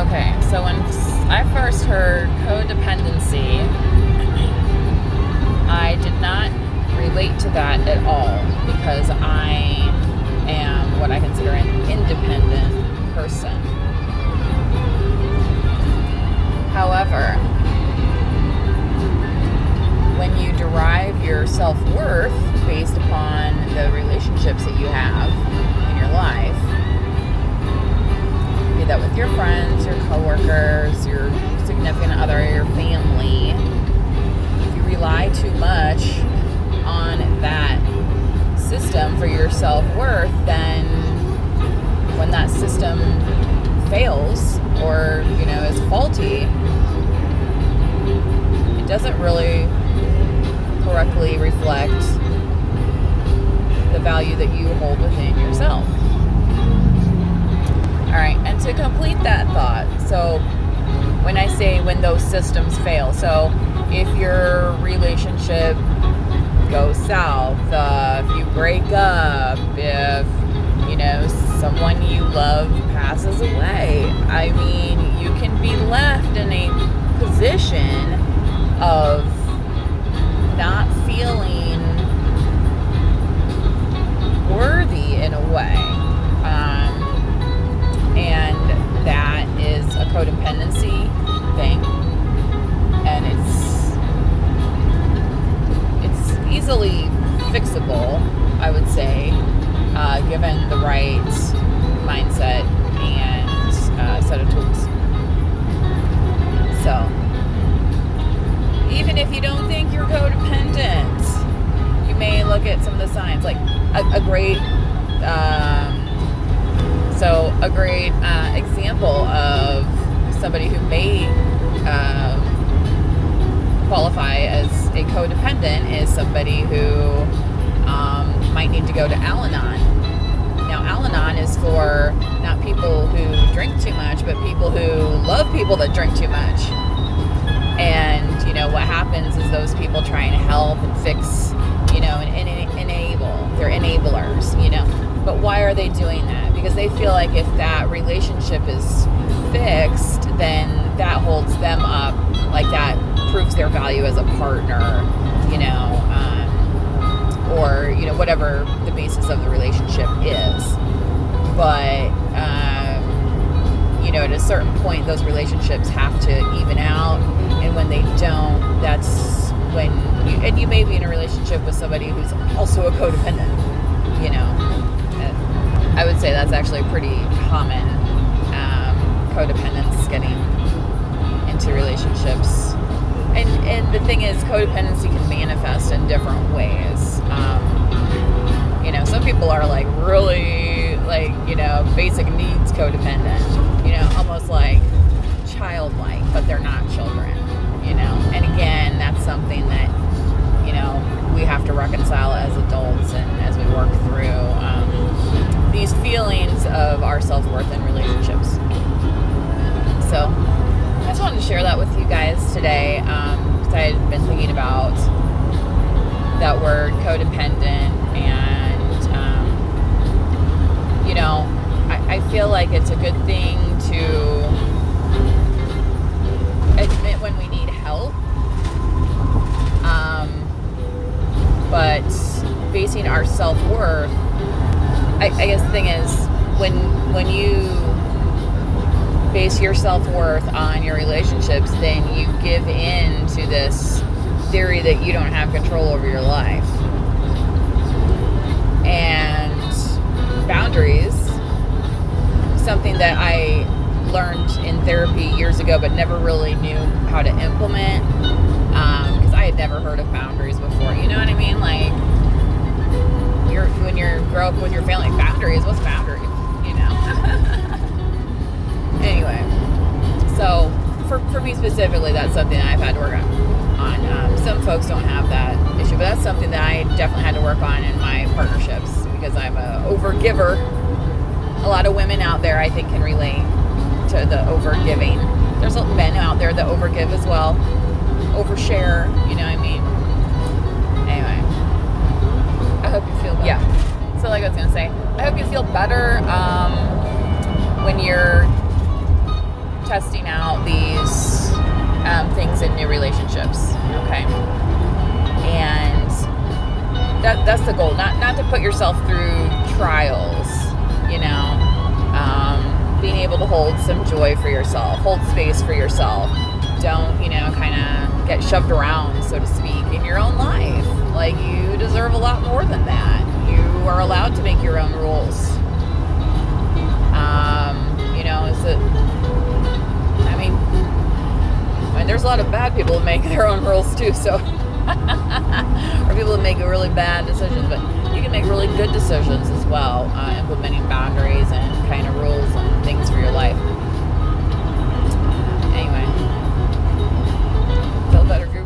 Okay, so when I first heard codependency, I did not relate to that at all because I am what I consider an independent person. However, when you derive your self-worth based upon the relationships that you have in your life, be that with your friends, your coworkers, your significant other, your family, if you rely too much on that system for your self-worth, then when that system fails or, is faulty, it doesn't really correctly reflect the value that you hold within yourself. Alright, and to complete that thought, so when I say when those systems fail, so if your relationship goes south, if you break up, if, someone you love passes away, I mean, you can be left in a position of not feeling worthy in a way. And that is a codependency thing. And it's easily fixable, I would say, given the right mindset and set of tools. So, even if you don't think you're codependent, you may look at some of the signs, like a great example of somebody who may qualify as a codependent is somebody who might need to go to Al-Anon. Now, Al-Anon is for not people who drink too much, but people who love people that drink too much. And, what happens is those people trying to help and fix, and enable. They're enablers, But why are they doing that? Because they feel like if that relationship is fixed, then that holds them up, like that proves their value as a partner, or, whatever the basis of the relationship is. But, at a certain point, those relationships have to even out. And when they don't, that's when you may be in a relationship with somebody who's also a codependent, I would say that's actually pretty common, codependence getting into relationships. And the thing is, codependency can manifest in different ways. Some people are really basic needs codependent, almost like childlike, but they're not children, And again, that's something that, we have to reconcile as adults and as we work through these feelings of our self-worth in relationships. So I just wanted to share that with you guys today, because I had been thinking about that word codependent, and I feel like it's a good thing to admit when we need help, but basing our self-worth, I guess the thing is, when you base your self-worth on your relationships, then you give in to this theory that you don't have control over your life. And boundaries, something that I learned in therapy years ago but never really knew how to implement, because I had never heard of boundaries before. You know what I mean? Like, when you grow up with your family, boundaries, what's boundaries? Anyway, so for me specifically, that's something that I've had to work on. Some folks don't have that issue, but that's something that I definitely had to work on in my partnerships, because I'm a overgiver. A lot of women out there, I think, can relate to the overgiving. There's men out there that overgive as well, overshare, you know what I mean? Anyway, I hope you feel better. Yeah, so like I was going to say, I hope you feel better when you're testing out these things in new relationships, okay? And that's the goal. Not to put yourself through trials, you know. Being able to hold some joy for yourself, hold space for yourself. Don't, you know, kind of get shoved around, so to speak, in your own life. Like, you deserve a lot more than that. You are allowed to make your own rules. You know, I mean, there's a lot of bad people who make their own rules too, so, or people who make really bad decisions, but you can make really good decisions as well, implementing boundaries and kind of rules and things for your life. Anyway, feel better.